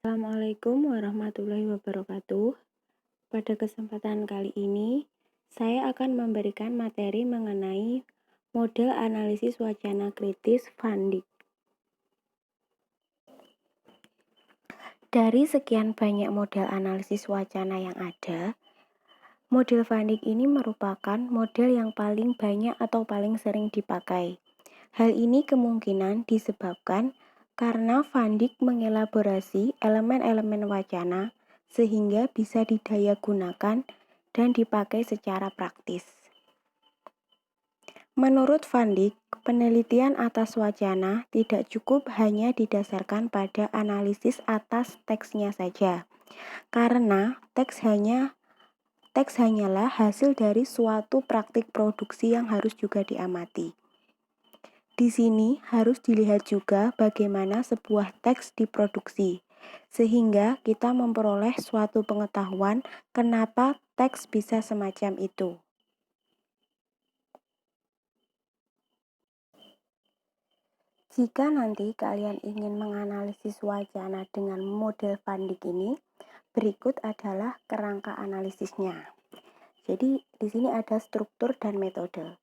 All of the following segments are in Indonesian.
Assalamualaikum warahmatullahi wabarakatuh. Pada kesempatan kali ini, saya akan memberikan materi mengenai model analisis wacana kritis Van Dijk. Dari sekian banyak model analisis wacana yang ada, model Van Dijk ini merupakan model yang paling banyak atau paling sering dipakai. Hal ini kemungkinan disebabkan karena Van Dijk mengelaborasi elemen-elemen wacana sehingga bisa didayagunakan dan dipakai secara praktis. Menurut Van Dijk, penelitian atas wacana tidak cukup hanya didasarkan pada analisis atas teksnya saja, karena teks hanyalah hasil dari suatu praktik produksi yang harus juga diamati. Di sini harus dilihat juga bagaimana sebuah teks diproduksi, sehingga kita memperoleh suatu pengetahuan kenapa teks bisa semacam itu. Jika nanti kalian ingin menganalisis wacana dengan model Van Dijk ini, berikut adalah kerangka analisisnya. Jadi di sini ada struktur dan metode.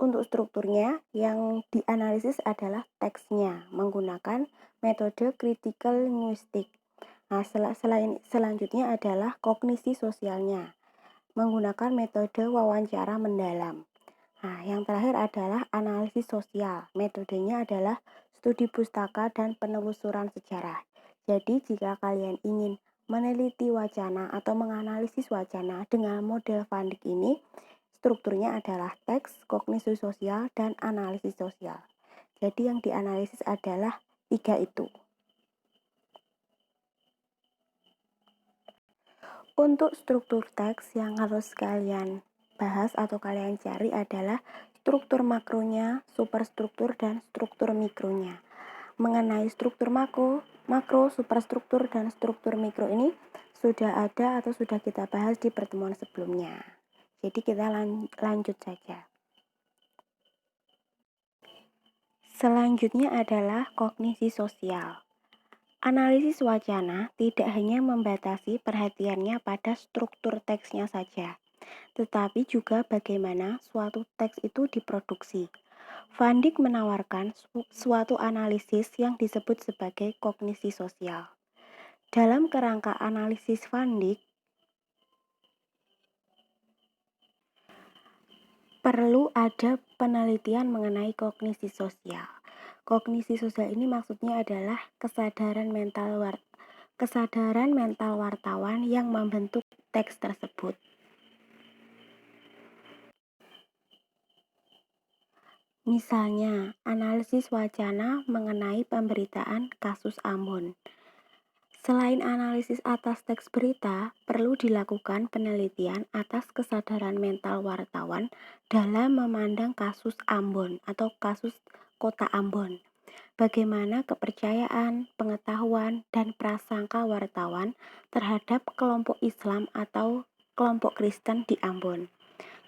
Untuk strukturnya, yang dianalisis adalah teksnya menggunakan metode critical linguistic. Nah, selanjutnya adalah kognisi sosialnya, menggunakan metode wawancara mendalam. Nah, yang terakhir adalah analisis sosial. Metodenya adalah studi pustaka dan penelusuran sejarah. Jadi, jika kalian ingin meneliti wacana atau menganalisis wacana dengan model Van Dijk ini, strukturnya adalah teks, kognisi sosial, dan analisis sosial. Jadi yang dianalisis adalah 3 itu. Untuk struktur teks yang harus kalian bahas atau kalian cari adalah struktur makronya, superstruktur, dan struktur mikronya. Mengenai struktur makro, superstruktur, dan struktur mikro ini sudah ada atau sudah kita bahas di pertemuan sebelumnya. Jadi kita lanjut saja. Selanjutnya adalah kognisi sosial. Analisis wacana tidak hanya membatasi perhatiannya pada struktur teksnya saja, tetapi juga bagaimana suatu teks itu diproduksi. Van Dijk menawarkan suatu analisis yang disebut sebagai kognisi sosial. Dalam kerangka analisis Van Dijk, perlu ada penelitian mengenai kognisi sosial. Kognisi sosial ini maksudnya adalah kesadaran mental wartawan yang membentuk teks tersebut. Misalnya, analisis wacana mengenai pemberitaan kasus Ambon. Selain analisis atas teks berita, perlu dilakukan penelitian atas kesadaran mental wartawan dalam memandang kasus Ambon atau kasus kota Ambon. Bagaimana kepercayaan, pengetahuan, dan prasangka wartawan terhadap kelompok Islam atau kelompok Kristen di Ambon.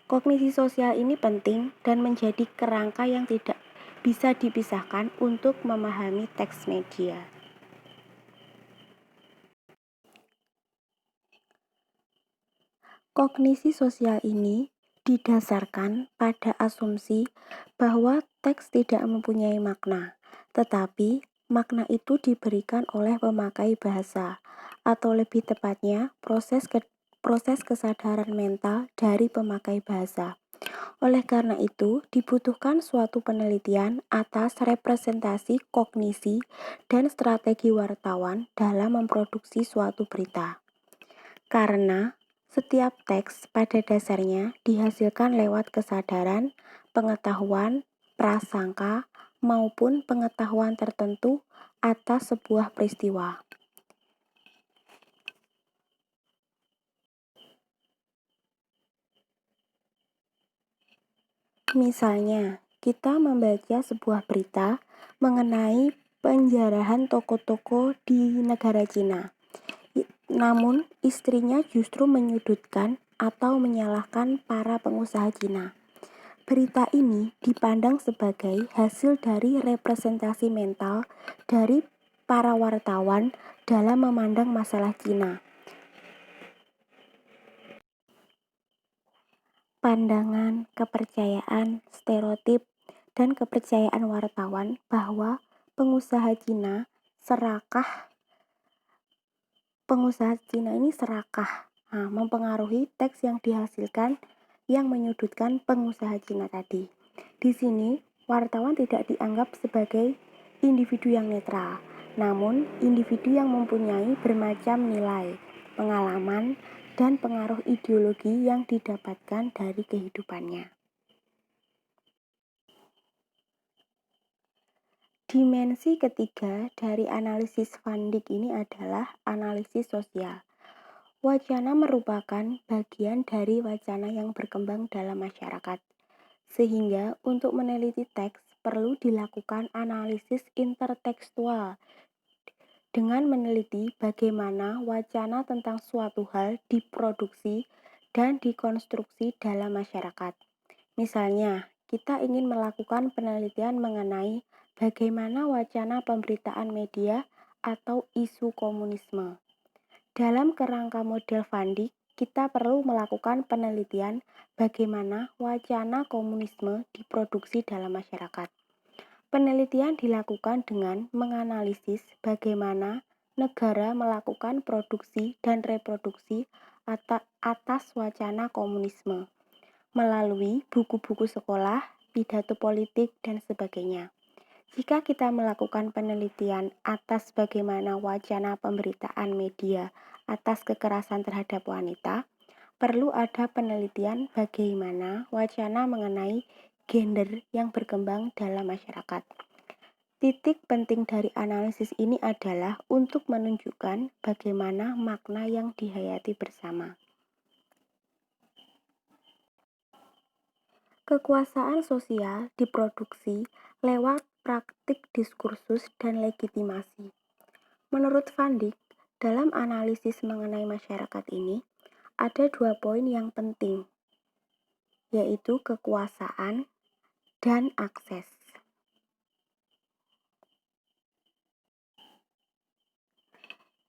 Kognisi sosial ini penting dan menjadi kerangka yang tidak bisa dipisahkan untuk memahami teks media. Kognisi sosial ini didasarkan pada asumsi bahwa teks tidak mempunyai makna, tetapi makna itu diberikan oleh pemakai bahasa, atau lebih tepatnya proses kesadaran mental dari pemakai bahasa. Oleh karena itu, dibutuhkan suatu penelitian atas representasi kognisi dan strategi wartawan dalam memproduksi suatu berita. Karena setiap teks pada dasarnya dihasilkan lewat kesadaran, pengetahuan, prasangka, maupun pengetahuan tertentu atas sebuah peristiwa. Misalnya, kita membaca sebuah berita mengenai penjarahan toko-toko di negara Cina. Namun, istrinya justru menyudutkan atau menyalahkan para pengusaha Cina. Berita ini dipandang sebagai hasil dari representasi mental dari para wartawan dalam memandang masalah Cina. Pandangan, kepercayaan, stereotip, dan kepercayaan wartawan bahwa pengusaha Cina ini serakah, mempengaruhi teks yang dihasilkan yang menyudutkan pengusaha Cina tadi. Di sini, wartawan tidak dianggap sebagai individu yang netral, namun individu yang mempunyai bermacam nilai, pengalaman, dan pengaruh ideologi yang didapatkan dari kehidupannya. Dimensi ketiga dari analisis Van Dijk ini adalah analisis sosial. Wacana merupakan bagian dari wacana yang berkembang dalam masyarakat, sehingga untuk meneliti teks perlu dilakukan analisis intertekstual dengan meneliti bagaimana wacana tentang suatu hal diproduksi dan dikonstruksi dalam masyarakat. Misalnya, kita ingin melakukan penelitian mengenai bagaimana wacana pemberitaan media atau isu komunisme. Dalam kerangka model Van Dijk, kita perlu melakukan penelitian bagaimana wacana komunisme diproduksi dalam masyarakat. Penelitian dilakukan dengan menganalisis bagaimana negara melakukan produksi dan reproduksi atas wacana komunisme melalui buku-buku sekolah, pidato politik, dan sebagainya. Jika kita melakukan penelitian atas bagaimana wacana pemberitaan media atas kekerasan terhadap wanita, perlu ada penelitian bagaimana wacana mengenai gender yang berkembang dalam masyarakat. Titik penting dari analisis ini adalah untuk menunjukkan bagaimana makna yang dihayati bersama. Kekuasaan sosial diproduksi lewat praktik diskursus dan legitimasi. Menurut Van Dijk, dalam analisis mengenai masyarakat ini, ada 2 poin yang penting, yaitu kekuasaan dan akses.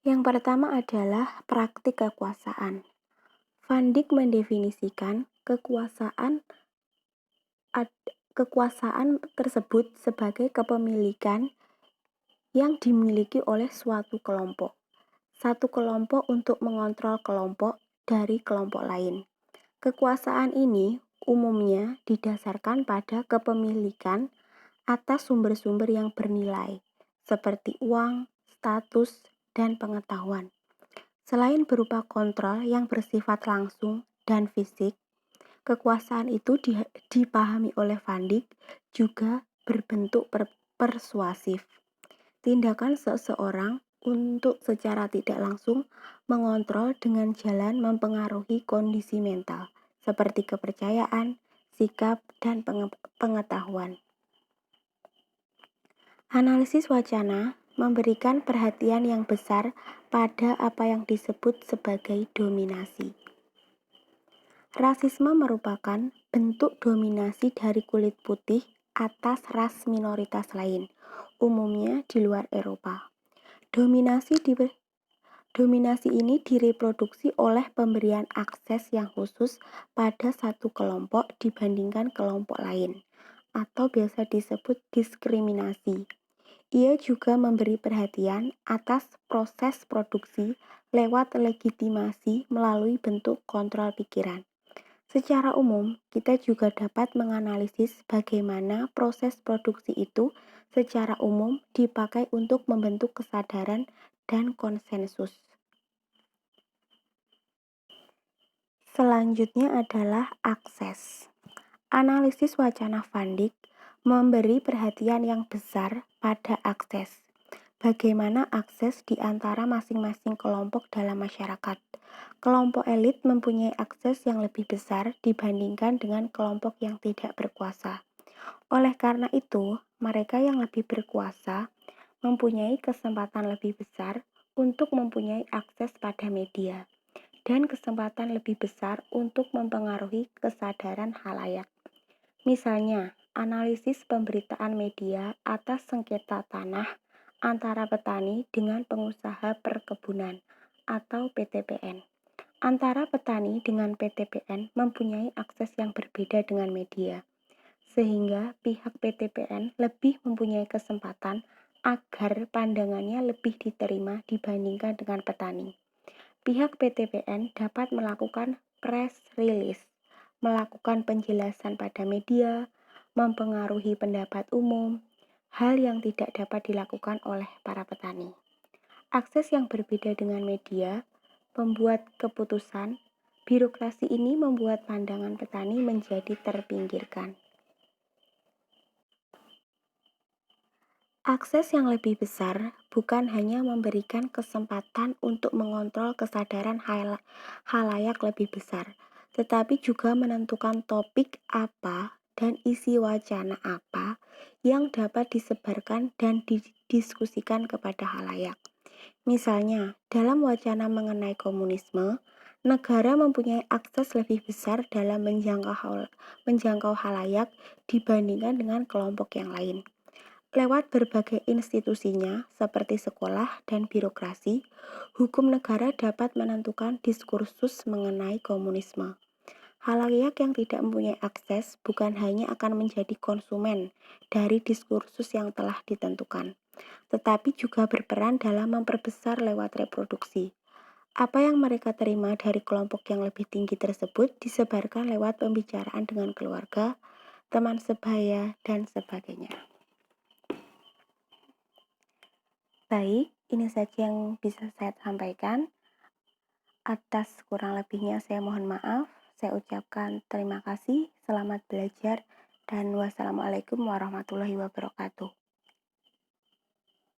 Yang pertama adalah praktik kekuasaan. Van Dijk mendefinisikan kekuasaan tersebut sebagai kepemilikan yang dimiliki oleh suatu kelompok. Satu kelompok untuk mengontrol kelompok dari kelompok lain. Kekuasaan ini umumnya didasarkan pada kepemilikan atas sumber-sumber yang bernilai, seperti uang, status, dan pengetahuan. Selain berupa kontrol yang bersifat langsung dan fisik, kekuasaan itu dipahami oleh Van Dijk juga berbentuk persuasif. Tindakan seseorang untuk secara tidak langsung mengontrol dengan jalan mempengaruhi kondisi mental, seperti kepercayaan, sikap, dan pengetahuan. Analisis wacana memberikan perhatian yang besar pada apa yang disebut sebagai dominasi. Rasisme merupakan bentuk dominasi dari kulit putih atas ras minoritas lain, umumnya di luar Eropa. Dominasi ini direproduksi oleh pemberian akses yang khusus pada satu kelompok dibandingkan kelompok lain, atau biasa disebut diskriminasi. Ia juga memberi perhatian atas proses produksi lewat legitimasi melalui bentuk kontrol pikiran. Secara umum, kita juga dapat menganalisis bagaimana proses produksi itu secara umum dipakai untuk membentuk kesadaran dan konsensus. Selanjutnya adalah akses. Analisis wacana Van Dijk memberi perhatian yang besar pada akses. Bagaimana akses di antara masing-masing kelompok dalam masyarakat. Kelompok elit mempunyai akses yang lebih besar dibandingkan dengan kelompok yang tidak berkuasa. Oleh karena itu, mereka yang lebih berkuasa mempunyai kesempatan lebih besar untuk mempunyai akses pada media dan kesempatan lebih besar untuk mempengaruhi kesadaran khalayak. Misalnya, analisis pemberitaan media atas sengketa tanah antara petani dengan pengusaha perkebunan atau PTPN. Antara petani dengan PTPN mempunyai akses yang berbeda dengan media, sehingga pihak PTPN lebih mempunyai kesempatan agar pandangannya lebih diterima dibandingkan dengan petani. Pihak PTPN dapat melakukan press release, melakukan penjelasan pada media, mempengaruhi pendapat umum, hal yang tidak dapat dilakukan oleh para petani. Akses yang berbeda dengan media, pembuat keputusan, birokrasi ini membuat pandangan petani menjadi terpinggirkan. Akses yang lebih besar bukan hanya memberikan kesempatan untuk mengontrol kesadaran halayak lebih besar, tetapi juga menentukan topik apa dan isi wacana apa yang dapat disebarkan dan didiskusikan kepada halayak. Misalnya, dalam wacana mengenai komunisme, negara mempunyai akses lebih besar dalam menjangkau halayak dibandingkan dengan kelompok yang lain. Lewat berbagai institusinya, seperti sekolah dan birokrasi, hukum negara dapat menentukan diskursus mengenai komunisme. Halayak yang tidak mempunyai akses bukan hanya akan menjadi konsumen dari diskursus yang telah ditentukan, tetapi juga berperan dalam memperbesar lewat reproduksi. Apa yang mereka terima dari kelompok yang lebih tinggi tersebut disebarkan lewat pembicaraan dengan keluarga, teman sebaya, dan sebagainya. Baik, ini saja yang bisa saya sampaikan. Atas kurang lebihnya saya mohon maaf. Saya ucapkan terima kasih, selamat belajar, dan wassalamualaikum warahmatullahi wabarakatuh.